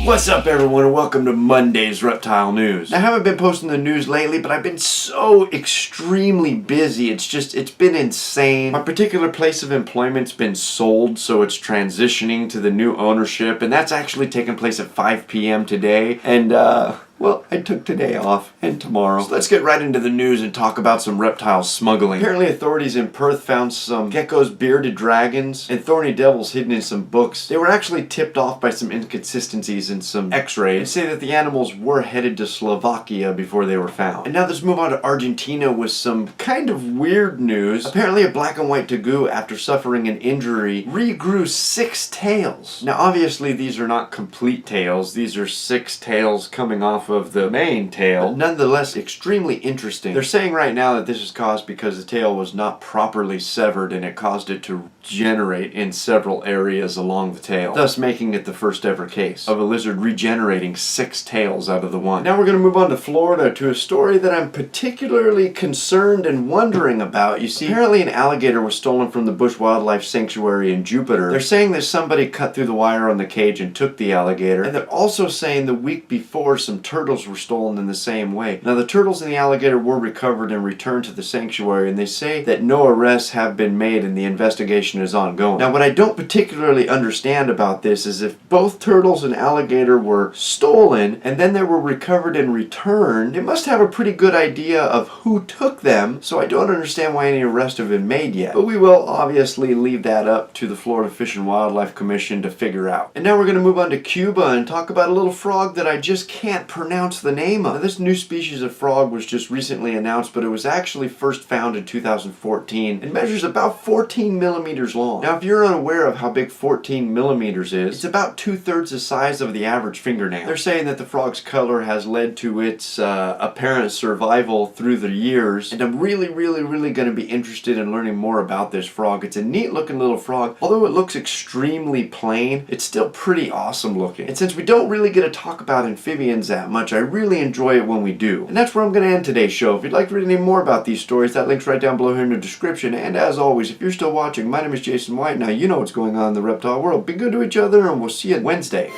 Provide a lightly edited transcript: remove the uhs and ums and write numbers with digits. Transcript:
What's up everyone and welcome to Monday's Reptile News. Now, I haven't been posting the news lately, but I've been so extremely busy. It's been insane. My particular place of employment's been sold, so it's transitioning to the new ownership, and that's actually taking place at 5 p.m. today. And well, I took today off and tomorrow. So let's get right into the news and talk about some reptile smuggling. Apparently authorities in Perth found some geckos, bearded dragons, and thorny devils hidden in some books. They were actually tipped off by some inconsistencies in some x-rays and say that the animals were headed to Slovakia before they were found. And now let's move on to Argentina with some kind of weird news. Apparently a black and white tegu, after suffering an injury, regrew 6 tails. Now obviously these are not complete tails. These are 6 tails coming off of the main tail, but nonetheless extremely interesting. They're saying right now that this is caused because the tail was not properly severed and it caused it to generate in several areas along the tail, thus making it the first ever case of a lizard regenerating 6 tails out of the one. Now we're going to move on to Florida to a story that I'm particularly concerned and wondering about. You see, apparently an alligator was stolen from the Bush Wildlife Sanctuary in Jupiter. They're saying that somebody cut through the wire on the cage and took the alligator, and they're also saying the week before some turtles were stolen in the same way. Now the turtles and the alligator were recovered and returned to the sanctuary, and they say that no arrests have been made and the investigation is ongoing. Now what I don't particularly understand about this is if both turtles and alligator were stolen and then they were recovered and returned, they must have a pretty good idea of who took them, so I don't understand why any arrests have been made yet. But we will obviously leave that up to the Florida Fish and Wildlife Commission to figure out. And now we're going to move on to Cuba and talk about a little frog that I just can't pronounce the name of. Now, this new species of frog was just recently announced, but it was actually first found in 2014 and measures about 14 millimeters long. Now if you're unaware of how big 14 millimeters is, it's about 2/3 the size of the average fingernail. They're saying that the frog's color has led to its apparent survival through the years, and I'm really going to be interested in learning more about this frog. It's a neat looking little frog. Although it looks extremely plain, it's still pretty awesome looking. And since we don't really get to talk about amphibians that much, I really enjoy it when we do. And that's where I'm going to end today's show. If you'd like to read any more about these stories, that link's right down below here in the description. And as always, if you're still watching, my name is Jason White. Now you know what's going on in the reptile world. Be good to each other, and we'll see you Wednesday.